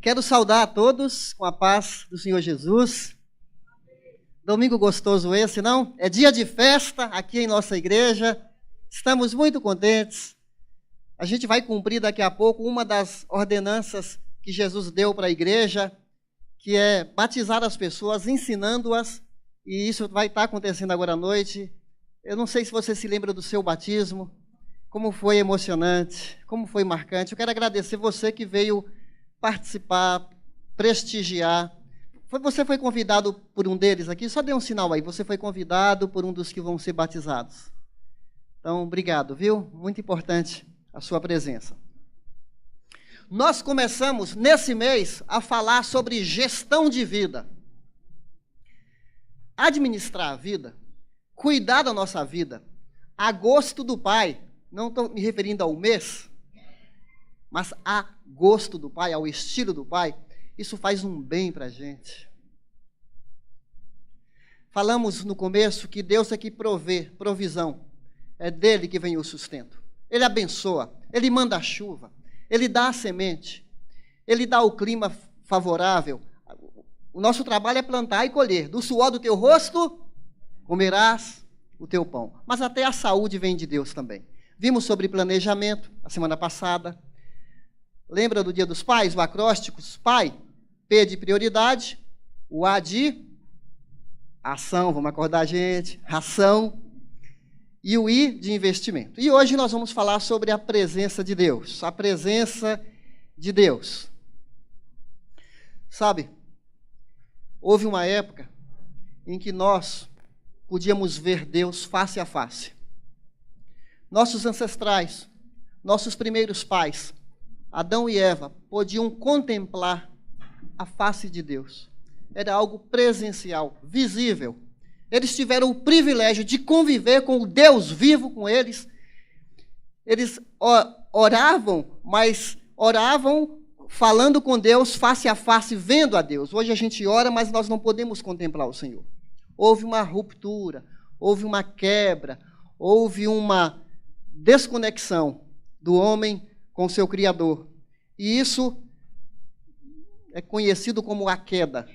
Quero saudar a todos com a paz do Senhor Jesus. Domingo gostoso esse, não? É dia de festa aqui em nossa igreja. Estamos muito contentes. A gente vai cumprir daqui a pouco uma das ordenanças que Jesus deu para a igreja, que é batizar as pessoas, ensinando-as, e isso vai estar acontecendo agora à noite. Eu não sei se você se lembra do seu batismo, como foi emocionante, como foi marcante. Eu quero agradecer você que veio participar, prestigiar. Você foi convidado por um deles aqui? Só dê um sinal aí. Você foi convidado por um dos que vão ser batizados. Então, obrigado, viu? Muito importante a sua presença. Nós começamos, nesse mês, a falar sobre gestão de vida. Administrar a vida, cuidar da nossa vida. Agosto do Pai, não estou me referindo ao mês, mas a gosto do Pai, ao estilo do Pai, isso faz um bem para a gente. Falamos no começo que Deus é que provê, provisão. É dele que vem o sustento. Ele abençoa, ele manda a chuva, ele dá a semente, ele dá o clima favorável. O nosso trabalho é plantar e colher. Do suor do teu rosto, comerás o teu pão. Mas até a saúde vem de Deus também. Vimos sobre planejamento a semana passada. Lembra do Dia dos Pais, o acróstico? Pai, P de prioridade, o A de ação, vamos acordar a gente, ração, e o I de investimento. E hoje nós vamos falar sobre a presença de Deus, a presença de Deus. Sabe, houve uma época em que nós podíamos ver Deus face a face. Nossos ancestrais, nossos primeiros pais, Adão e Eva, podiam contemplar a face de Deus. Era algo presencial, visível. Eles tiveram o privilégio de conviver com o Deus vivo com eles. Eles oravam, mas oravam falando com Deus face a face, vendo a Deus. Hoje a gente ora, mas nós não podemos contemplar o Senhor. Houve uma ruptura, houve uma quebra, houve uma desconexão do homem com seu Criador. E isso é conhecido como a queda.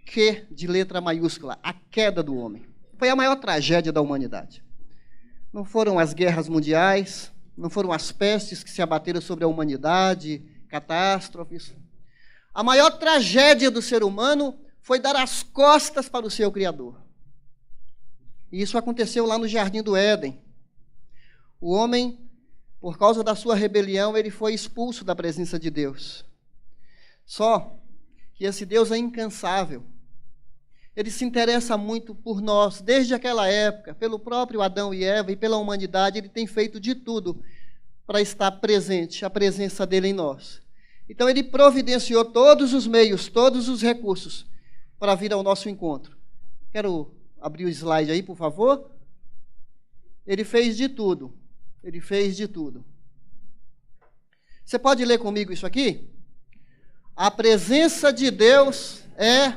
Q de letra maiúscula, a queda do homem. Foi a maior tragédia da humanidade. Não foram as guerras mundiais, não foram as pestes que se abateram sobre a humanidade, catástrofes. A maior tragédia do ser humano foi dar as costas para o seu Criador. E isso aconteceu lá no Jardim do Éden. O homem, por causa da sua rebelião, ele foi expulso da presença de Deus. Só que esse Deus é incansável. Ele se interessa muito por nós, desde aquela época, pelo próprio Adão e Eva e pela humanidade. Ele tem feito de tudo para estar presente, a presença dele em nós. Então ele providenciou todos os meios, todos os recursos para vir ao nosso encontro. Quero abrir o slide aí, por favor. Ele fez de tudo. Ele fez de tudo. Você pode ler comigo isso aqui? A presença de Deus é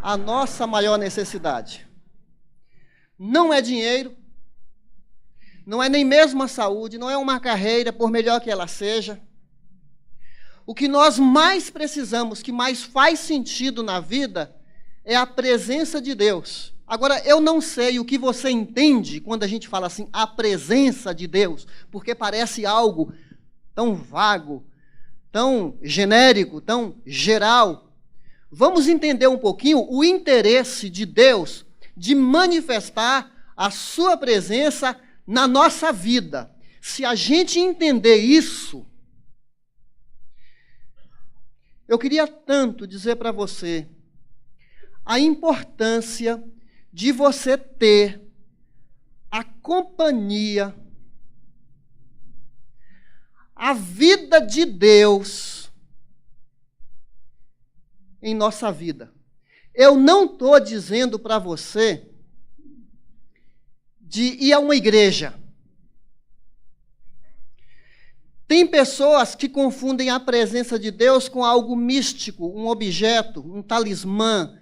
a nossa maior necessidade. Não é dinheiro, não é nem mesmo a saúde, não é uma carreira, por melhor que ela seja. O que nós mais precisamos, que mais faz sentido na vida, é a presença de Deus. Agora, eu não sei o que você entende quando a gente fala assim, a presença de Deus, porque parece algo tão vago, tão genérico, tão geral. Vamos entender um pouquinho o interesse de Deus de manifestar a sua presença na nossa vida. Se a gente entender isso, eu queria tanto dizer para você a importância de você ter a companhia, a vida de Deus em nossa vida. Eu não estou dizendo para você de ir a uma igreja. Tem pessoas que confundem a presença de Deus com algo místico, um objeto, um talismã,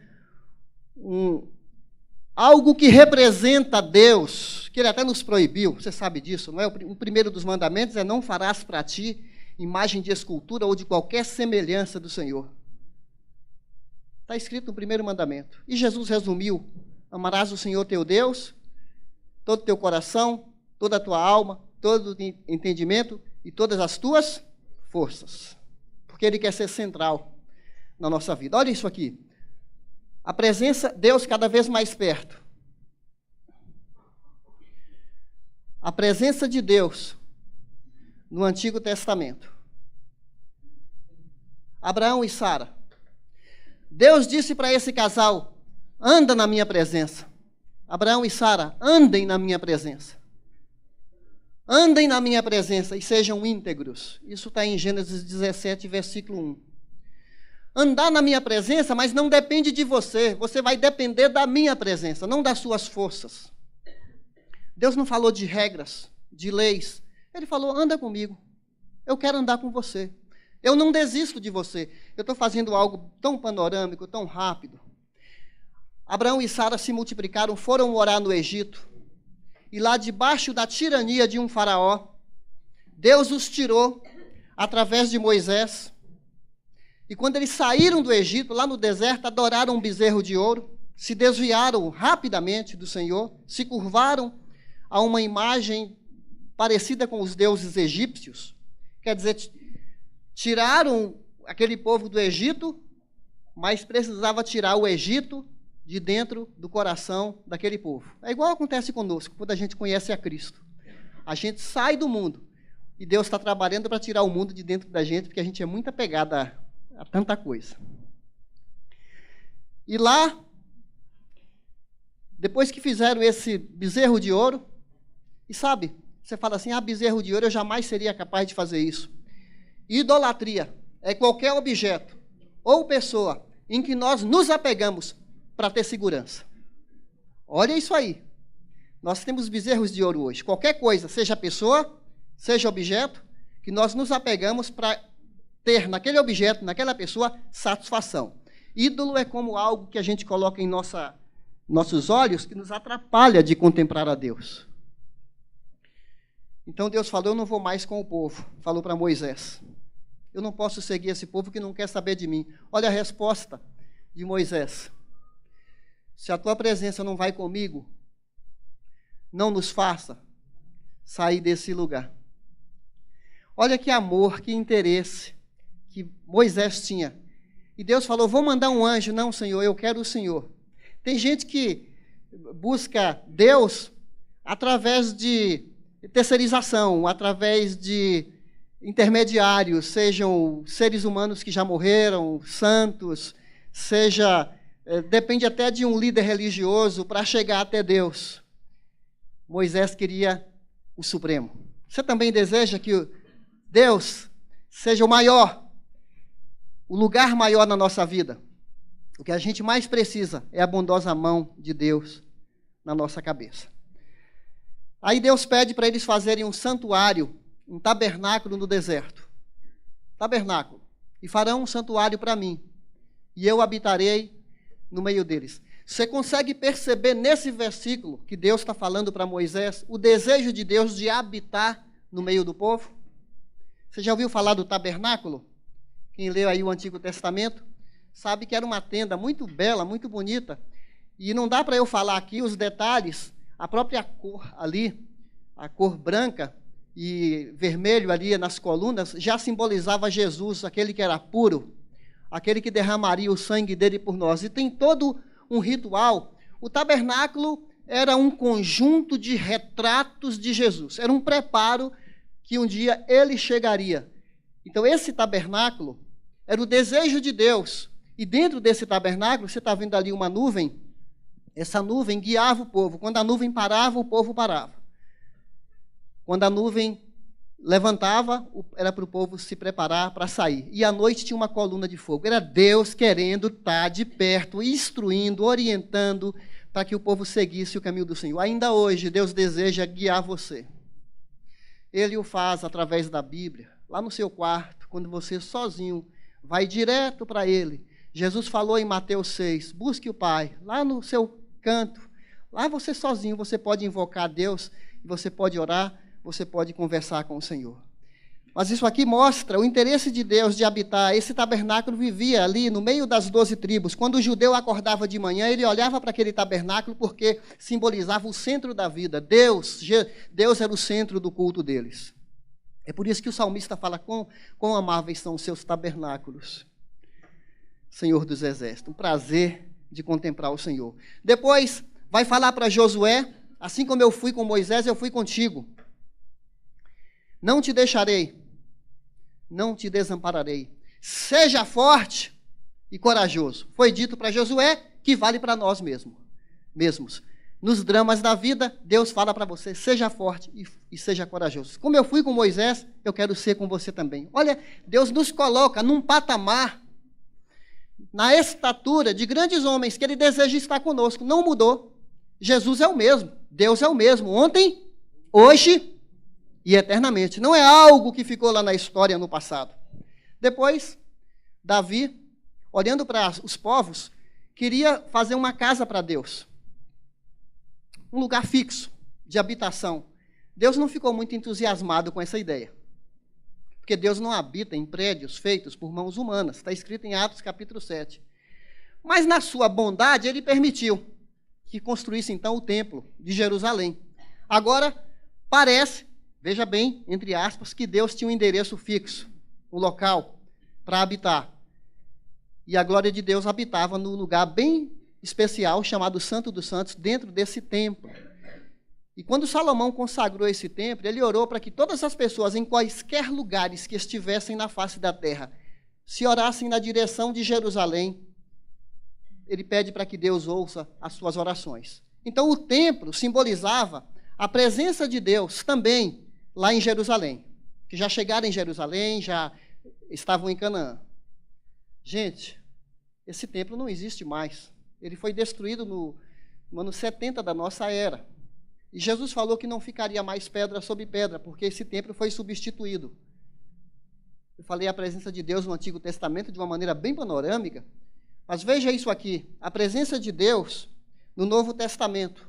algo que representa Deus, que ele até nos proibiu, você sabe disso, não é? O primeiro dos mandamentos é: não farás para ti imagem de escultura ou de qualquer semelhança do Senhor. Está escrito no primeiro mandamento. E Jesus resumiu: amarás o Senhor teu Deus, todo o teu coração, toda a tua alma, todo o entendimento e todas as tuas forças. Porque Ele quer ser central na nossa vida. Olha isso aqui. A presença de Deus cada vez mais perto. A presença de Deus no Antigo Testamento. Abraão e Sara. Deus disse para esse casal: anda na minha presença. Abraão e Sara, andem na minha presença. Andem na minha presença e sejam íntegros. Isso está em Gênesis 17, versículo 1. Andar na minha presença, mas não depende de você. Você vai depender da minha presença, não das suas forças. Deus não falou de regras, de leis. Ele falou: anda comigo. Eu quero andar com você. Eu não desisto de você. Eu estou fazendo algo tão panorâmico, tão rápido. Abraão e Sara se multiplicaram, foram morar no Egito. E lá debaixo da tirania de um faraó, Deus os tirou através de Moisés. E quando eles saíram do Egito, lá no deserto, adoraram um bezerro de ouro, se desviaram rapidamente do Senhor, se curvaram a uma imagem parecida com os deuses egípcios. Quer dizer, tiraram aquele povo do Egito, mas precisava tirar o Egito de dentro do coração daquele povo. É igual acontece conosco, quando a gente conhece a Cristo. A gente sai do mundo, e Deus está trabalhando para tirar o mundo de dentro da gente, porque a gente é muito apegado a tanta coisa. E lá, depois que fizeram esse bezerro de ouro, e sabe, você fala assim: bezerro de ouro, eu jamais seria capaz de fazer isso. Idolatria é qualquer objeto ou pessoa em que nós nos apegamos para ter segurança. Olha isso aí. Nós temos bezerros de ouro hoje. Qualquer coisa, seja pessoa, seja objeto, que nós nos apegamos para ter naquele objeto, naquela pessoa, satisfação. Ídolo é como algo que a gente coloca em nossos olhos que nos atrapalha de contemplar a Deus. Então Deus falou: eu não vou mais com o povo. Falou para Moisés: eu não posso seguir esse povo que não quer saber de mim. Olha a resposta de Moisés: se a tua presença não vai comigo, não nos faça sair desse lugar. Olha que amor, que interesse que Moisés tinha. E Deus falou: vou mandar um anjo. Não, Senhor, eu quero o Senhor. Tem gente que busca Deus através de terceirização, através de intermediários, sejam seres humanos que já morreram, santos, depende até de um líder religioso para chegar até Deus. Moisés queria o Supremo. Você também deseja que Deus seja o maior, o lugar maior na nossa vida? O que a gente mais precisa é a bondosa mão de Deus na nossa cabeça. Aí Deus pede para eles fazerem um santuário, um tabernáculo no deserto. Tabernáculo. E farão um santuário para mim, e eu habitarei no meio deles. Você consegue perceber nesse versículo que Deus está falando para Moisés o desejo de Deus de habitar no meio do povo? Você já ouviu falar do tabernáculo? Quem leu aí o Antigo Testamento sabe que era uma tenda muito bela, muito bonita. E não dá para eu falar aqui os detalhes. A própria cor ali, a cor branca e vermelho ali nas colunas, já simbolizava Jesus, aquele que era puro, aquele que derramaria o sangue dele por nós. E tem todo um ritual. O tabernáculo era um conjunto de retratos de Jesus. Era um preparo que um dia ele chegaria. Então esse tabernáculo era o desejo de Deus. E dentro desse tabernáculo, você está vendo ali uma nuvem. Essa nuvem guiava o povo. Quando a nuvem parava, o povo parava. Quando a nuvem levantava, era para o povo se preparar para sair. E à noite tinha uma coluna de fogo. Era Deus querendo estar de perto, instruindo, orientando, para que o povo seguisse o caminho do Senhor. Ainda hoje, Deus deseja guiar você. Ele o faz através da Bíblia, lá no seu quarto, quando você sozinho vai direto para Ele. Jesus falou em Mateus 6, busque o Pai, lá no seu canto. Lá você sozinho, você pode invocar Deus, você pode orar, você pode conversar com o Senhor. Mas isso aqui mostra o interesse de Deus de habitar. Esse tabernáculo vivia ali no meio das 12 tribos. Quando o judeu acordava de manhã, ele olhava para aquele tabernáculo porque simbolizava o centro da vida. Deus era o centro do culto deles. É por isso que o salmista fala quão amáveis são os seus tabernáculos, Senhor dos Exércitos. Um prazer de contemplar o Senhor. Depois vai falar para Josué, assim como eu fui com Moisés, eu fui contigo. Não te deixarei, não te desampararei. Seja forte e corajoso. Foi dito para Josué que vale para nós mesmos. Nos dramas da vida, Deus fala para você, seja forte e seja corajoso. Como eu fui com Moisés, eu quero ser com você também. Olha, Deus nos coloca num patamar, na estatura de grandes homens, que Ele deseja estar conosco. Não mudou. Jesus é o mesmo, Deus é o mesmo, ontem, hoje e eternamente. Não é algo que ficou lá na história no passado. Depois, Davi, olhando para os povos, queria fazer uma casa para Deus. Um lugar fixo de habitação. Deus não ficou muito entusiasmado com essa ideia. Porque Deus não habita em prédios feitos por mãos humanas. Está escrito em Atos capítulo 7. Mas na sua bondade, Ele permitiu que construísse então o templo de Jerusalém. Agora, parece, veja bem, entre aspas, que Deus tinha um endereço fixo, um local para habitar. E a glória de Deus habitava num lugar bem especial, chamado Santo dos Santos, dentro desse templo. E quando Salomão consagrou esse templo, ele orou para que todas as pessoas, em quaisquer lugares que estivessem na face da terra, se orassem na direção de Jerusalém. Ele pede para que Deus ouça as suas orações. Então o templo simbolizava a presença de Deus também lá em Jerusalém. Que já chegaram em Jerusalém, já estavam em Canaã. Gente, esse templo não existe mais. Ele foi destruído no ano 70 da nossa era. E Jesus falou que não ficaria mais pedra sobre pedra, porque esse templo foi substituído. Eu falei a presença de Deus no Antigo Testamento de uma maneira bem panorâmica, mas veja isso aqui, a presença de Deus no Novo Testamento.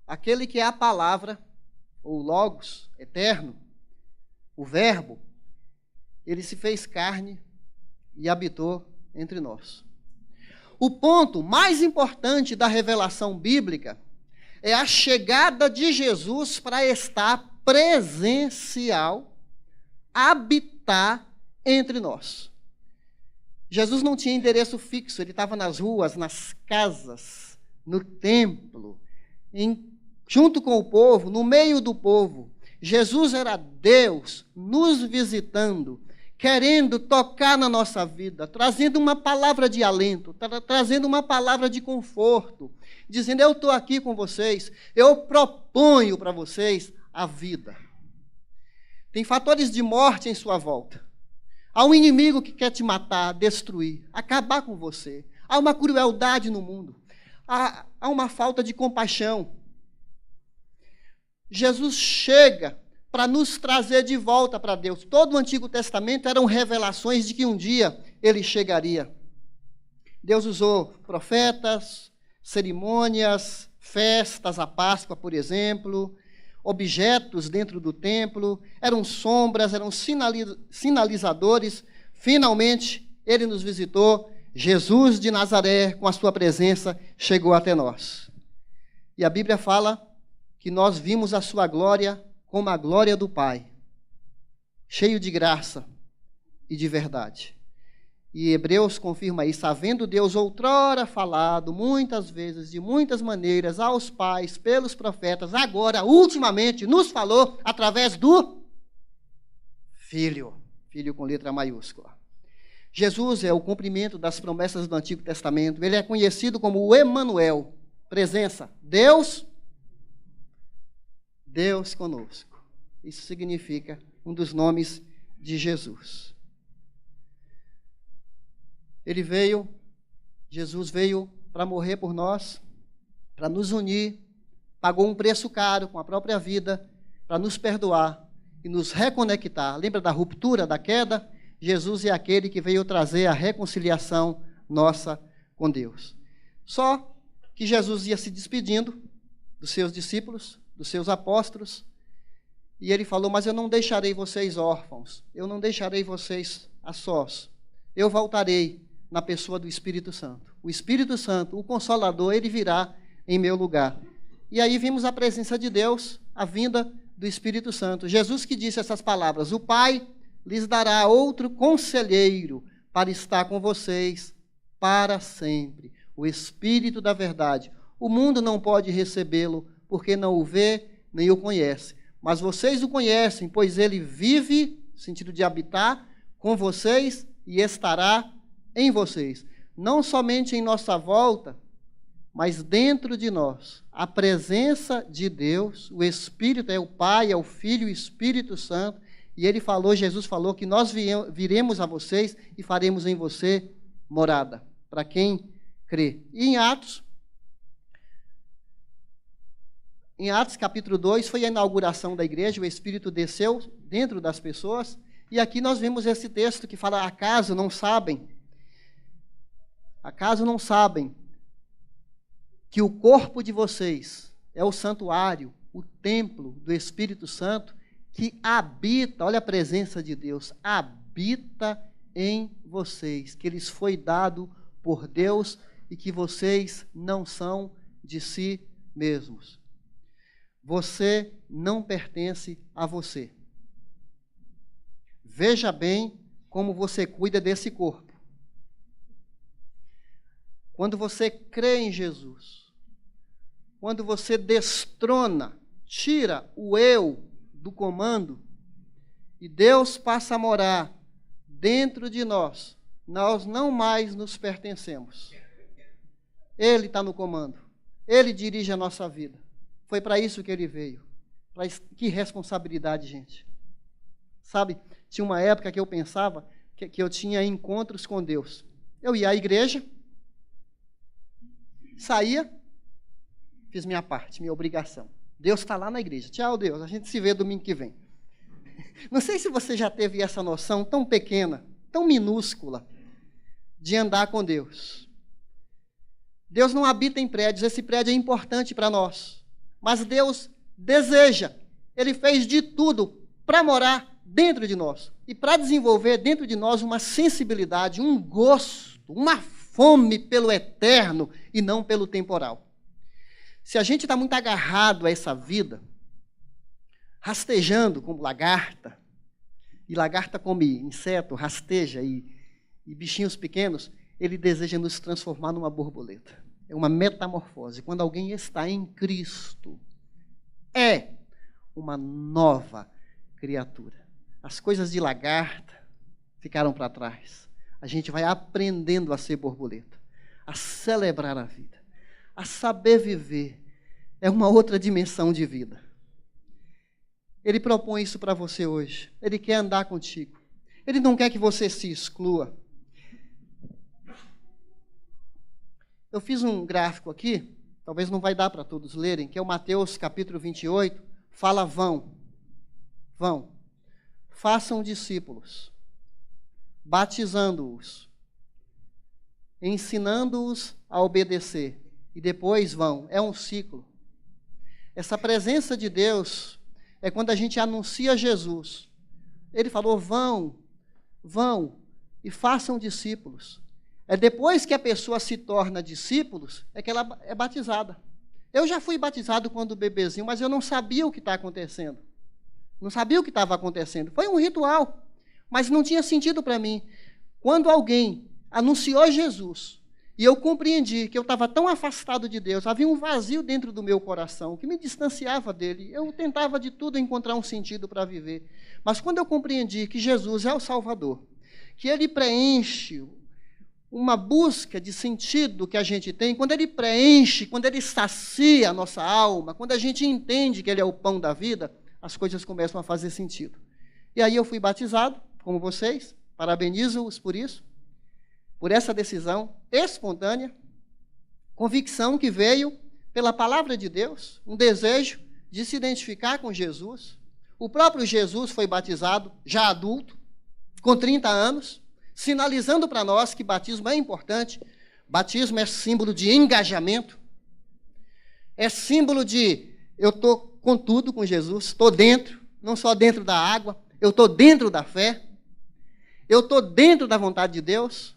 Aquele que é a palavra, ou Logos, eterno, o Verbo, ele se fez carne e habitou entre nós. O ponto mais importante da revelação bíblica é a chegada de Jesus para estar presencial, habitar entre nós. Jesus não tinha endereço fixo, ele estava nas ruas, nas casas, no templo, junto com o povo, no meio do povo. Jesus era Deus nos visitando, querendo tocar na nossa vida, trazendo uma palavra de alento, trazendo uma palavra de conforto, dizendo, eu estou aqui com vocês, eu proponho para vocês a vida. Tem fatores de morte em sua volta. Há um inimigo que quer te matar, destruir, acabar com você. Há uma crueldade no mundo. Há uma falta de compaixão. Jesus chega para nos trazer de volta para Deus. Todo o Antigo Testamento eram revelações de que um dia Ele chegaria. Deus usou profetas, cerimônias, festas, a Páscoa, por exemplo, objetos dentro do templo, eram sombras, eram sinalizadores. Finalmente, Ele nos visitou. Jesus de Nazaré, com a sua presença, chegou até nós. E a Bíblia fala que nós vimos a sua glória como a glória do Pai, cheio de graça e de verdade. E Hebreus confirma isso, havendo Deus outrora falado muitas vezes, de muitas maneiras, aos pais, pelos profetas, agora, ultimamente, nos falou através do Filho, Filho com letra maiúscula. Jesus é o cumprimento das promessas do Antigo Testamento, ele é conhecido como o Emanuel, presença, Deus conosco. Isso significa um dos nomes de Jesus. Jesus veio para morrer por nós, para nos unir, pagou um preço caro com a própria vida, para nos perdoar e nos reconectar. Lembra da ruptura, da queda? Jesus é aquele que veio trazer a reconciliação nossa com Deus. Só que Jesus ia se despedindo dos seus discípulos, dos seus apóstolos, E ele falou, mas eu não deixarei vocês órfãos, eu não deixarei vocês a sós. Eu voltarei na pessoa do Espírito Santo. O Espírito Santo, o Consolador, ele virá em meu lugar. E aí vimos a presença de Deus, a vinda do Espírito Santo. Jesus que disse essas palavras, o Pai lhes dará outro conselheiro para estar com vocês para sempre. O Espírito da verdade. O mundo não pode recebê-lo, porque não o vê nem o conhece. Mas vocês o conhecem, pois ele vive, no sentido de habitar, com vocês e estará em vocês. Não somente em nossa volta, mas dentro de nós. A presença de Deus, o Espírito é o Pai, é o Filho e o Espírito Santo. E ele falou, Jesus falou, que nós viremos a vocês e faremos em você morada, para quem crê. E em Atos capítulo 2, foi a inauguração da igreja, o Espírito desceu dentro das pessoas, e aqui nós vemos esse texto que fala, acaso não sabem que o corpo de vocês é o santuário, o templo do Espírito Santo, que habita, olha a presença de Deus, habita em vocês, que lhes foi dado por Deus e que vocês não são de si mesmos. Você não pertence a você. Veja bem como você cuida desse corpo. Quando você crê em Jesus, quando você destrona, tira o eu do comando, e Deus passa a morar dentro de nós, nós não mais nos pertencemos. Ele está no comando. Ele dirige a nossa vida. Foi para isso que ele veio. Que responsabilidade, gente. Sabe, tinha uma época que eu pensava que eu tinha encontros com Deus. Eu ia à igreja, saía, fiz minha parte, minha obrigação. Deus está lá na igreja. Tchau, Deus, a gente se vê domingo que vem. Não sei se você já teve essa noção tão pequena, tão minúscula, de andar com Deus. Deus não habita em prédios, esse prédio é importante para nós. Mas Deus deseja, Ele fez de tudo para morar dentro de nós. E para desenvolver dentro de nós uma sensibilidade, um gosto, uma fome pelo eterno e não pelo temporal. Se a gente está muito agarrado a essa vida, rastejando como lagarta, e lagarta come inseto, rasteja e bichinhos pequenos, ele deseja nos transformar numa borboleta. É uma metamorfose. Quando alguém está em Cristo, é uma nova criatura. As coisas de lagarta ficaram para trás. A gente vai aprendendo a ser borboleta, a celebrar a vida, a saber viver. É uma outra dimensão de vida. Ele propõe isso para você hoje. Ele quer andar contigo. Ele não quer que você se exclua. Eu fiz um gráfico aqui, talvez não vai dar para todos lerem, que é o Mateus capítulo 28, fala vão, façam discípulos, batizando-os, ensinando-os a obedecer, e depois vão, é um ciclo. Essa presença de Deus é quando a gente anuncia Jesus. Ele falou, vão e façam discípulos. É depois que a pessoa se torna discípulos, é que ela é batizada. Eu já fui batizado quando bebezinho, mas eu não sabia o que está acontecendo. Não sabia o que estava acontecendo. Foi um ritual, mas não tinha sentido para mim. Quando alguém anunciou Jesus, e eu compreendi que eu estava tão afastado de Deus, havia um vazio dentro do meu coração, que me distanciava dele. Eu tentava de tudo encontrar um sentido para viver. Mas quando eu compreendi que Jesus é o Salvador, que ele preenche uma busca de sentido que a gente tem, quando ele preenche, quando ele sacia a nossa alma, quando a gente entende que ele é o pão da vida, as coisas começam a fazer sentido. E aí eu fui batizado, como vocês, parabenizo-os por isso, por essa decisão espontânea, convicção que veio pela palavra de Deus, um desejo de se identificar com Jesus. O próprio Jesus foi batizado, já adulto, com 30 anos, sinalizando para nós que batismo é importante. Batismo é símbolo de engajamento, é símbolo de eu estou com tudo com Jesus, estou dentro, não só dentro da água, eu estou dentro da fé, eu estou dentro da vontade de Deus,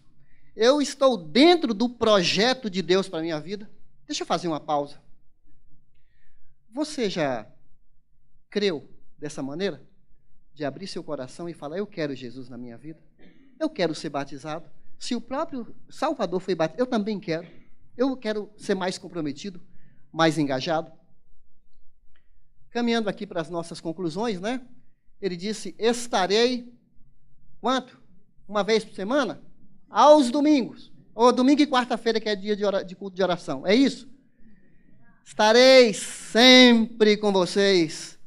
eu estou dentro do projeto de Deus para a minha vida. Deixa eu fazer uma pausa. Você já creu dessa maneira? De abrir seu coração e falar, eu quero Jesus na minha vida, eu quero ser batizado. Se o próprio Salvador foi batizado, eu também quero. Eu quero ser mais comprometido, mais engajado. Caminhando aqui para as nossas conclusões, né? Ele disse, estarei, quanto? Uma vez por semana? Aos domingos. Ou domingo e quarta-feira, que é dia de culto de oração. É isso? Estarei sempre com vocês,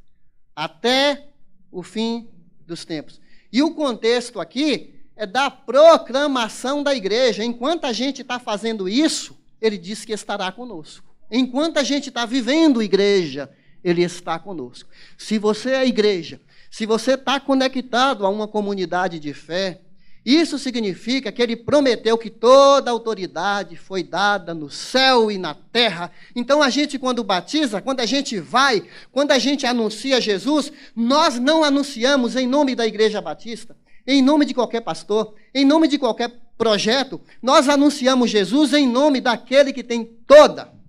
até o fim dos tempos. E o contexto aqui é da proclamação da igreja. Enquanto a gente está fazendo isso, ele diz que estará conosco. Enquanto a gente está vivendo igreja, ele está conosco. Se você é igreja, se você está conectado a uma comunidade de fé, isso significa que ele prometeu que toda autoridade foi dada no céu e na terra. Então a gente, quando batiza, quando a gente vai, quando a gente anuncia Jesus, nós não anunciamos em nome da Igreja Batista, em nome de qualquer pastor, em nome de qualquer projeto, nós anunciamos Jesus em nome daquele que tem toda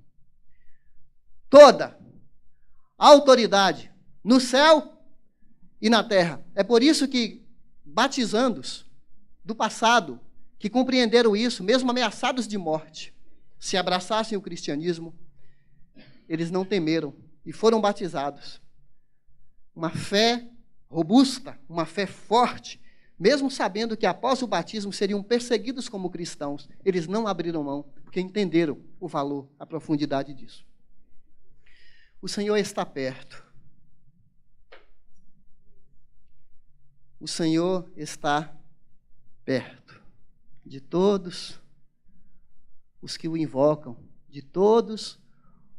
a autoridade no céu e na terra. É por isso que batizandos do passado, que compreenderam isso, mesmo ameaçados de morte, se abraçassem o cristianismo, eles não temeram e foram batizados. Uma fé robusta, uma fé forte, mesmo sabendo que após o batismo seriam perseguidos como cristãos, eles não abriram mão, porque entenderam o valor, a profundidade disso. O Senhor está perto. O Senhor está perto de todos os que o invocam, de todos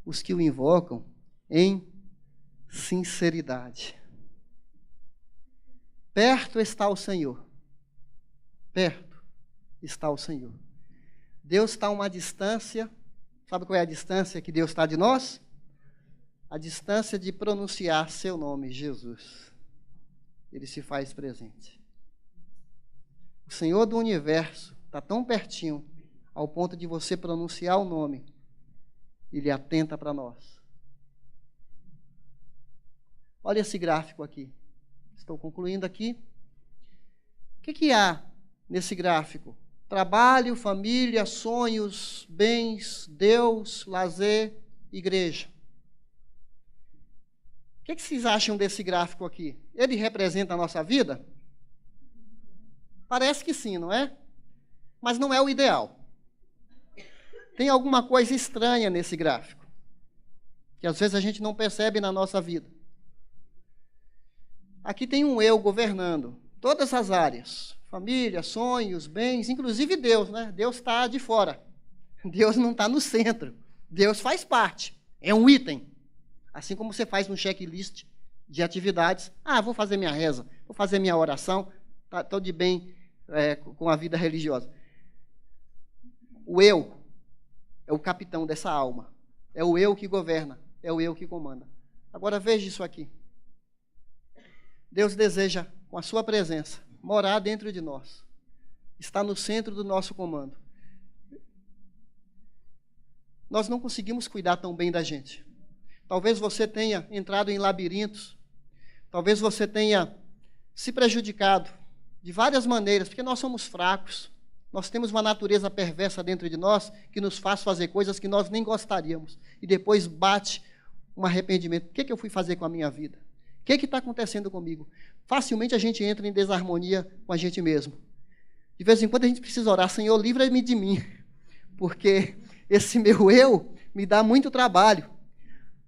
os que o invocam em sinceridade. Perto está o Senhor. Perto está o Senhor. Deus está a uma distância. Sabe qual é a distância que Deus está de nós? A distância de pronunciar seu nome, Jesus. Ele se faz presente. O Senhor do universo está tão pertinho, ao ponto de você pronunciar o nome. Ele atenta para nós. Olha esse gráfico aqui. Estou concluindo aqui. O que há nesse gráfico? Trabalho, família, sonhos, bens, Deus, lazer, igreja. O que vocês acham desse gráfico aqui? Ele representa a nossa vida? Parece que sim, não é? Mas não é o ideal. Tem alguma coisa estranha nesse gráfico, que às vezes a gente não percebe na nossa vida. Aqui tem um eu governando todas as áreas. Família, sonhos, bens, inclusive Deus, né? Deus está de fora. Deus não está no centro. Deus faz parte. É um item. Assim como você faz um checklist de atividades. Vou fazer minha reza, vou fazer minha oração, estou de bem com a vida religiosa. O eu é o capitão dessa alma. É o eu que governa, é o eu que comanda. Agora veja isso aqui. Deus deseja, com a sua presença, morar dentro de nós. Está no centro do nosso comando. Nós não conseguimos cuidar tão bem da gente. Talvez você tenha entrado em labirintos. Talvez você tenha se prejudicado de várias maneiras, porque nós somos fracos. Nós temos uma natureza perversa dentro de nós que nos faz fazer coisas que nós nem gostaríamos. E depois bate um arrependimento. O que eu fui fazer com a minha vida? O que está acontecendo comigo? Facilmente a gente entra em desarmonia com a gente mesmo. De vez em quando a gente precisa orar, Senhor, livra-me de mim, porque esse meu eu me dá muito trabalho.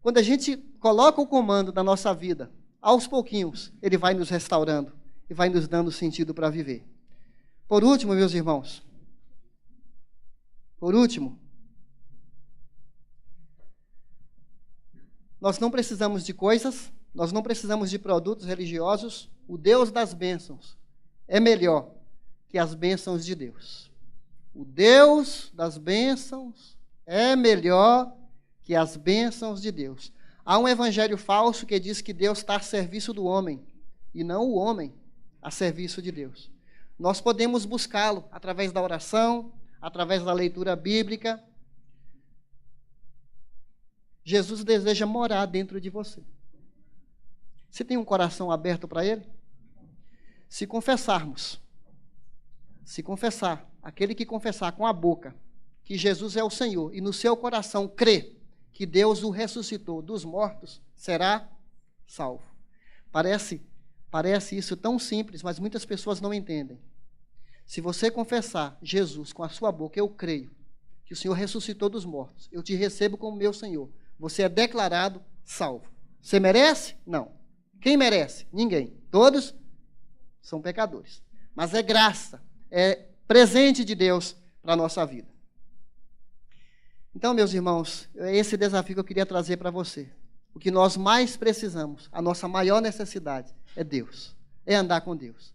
Quando a gente coloca o comando da nossa vida, aos pouquinhos, ele vai nos restaurando e vai nos dando sentido para viver. Por último, meus irmãos, nós não precisamos de coisas, nós não precisamos de produtos religiosos. O Deus das bênçãos é melhor que as bênçãos de Deus. O Deus das bênçãos é melhor que as bênçãos de Deus. Há um evangelho falso que diz que Deus está a serviço do homem, e não o homem a serviço de Deus. Nós podemos buscá-lo através da oração, através da leitura bíblica. Jesus deseja morar dentro de você. Você tem um coração aberto para Ele? Se confessar, aquele que confessar com a boca que Jesus é o Senhor e no seu coração crer que Deus o ressuscitou dos mortos, será salvo. Parece isso tão simples, mas muitas pessoas não entendem. Se você confessar Jesus com a sua boca, eu creio que o Senhor ressuscitou dos mortos, eu te recebo como meu Senhor, você é declarado salvo. Você merece? Não. Quem merece? Ninguém. Todos são pecadores. Mas é graça, é presente de Deus para a nossa vida. Então, meus irmãos, é esse desafio que eu queria trazer para você. O que nós mais precisamos, a nossa maior necessidade é Deus, é andar com Deus.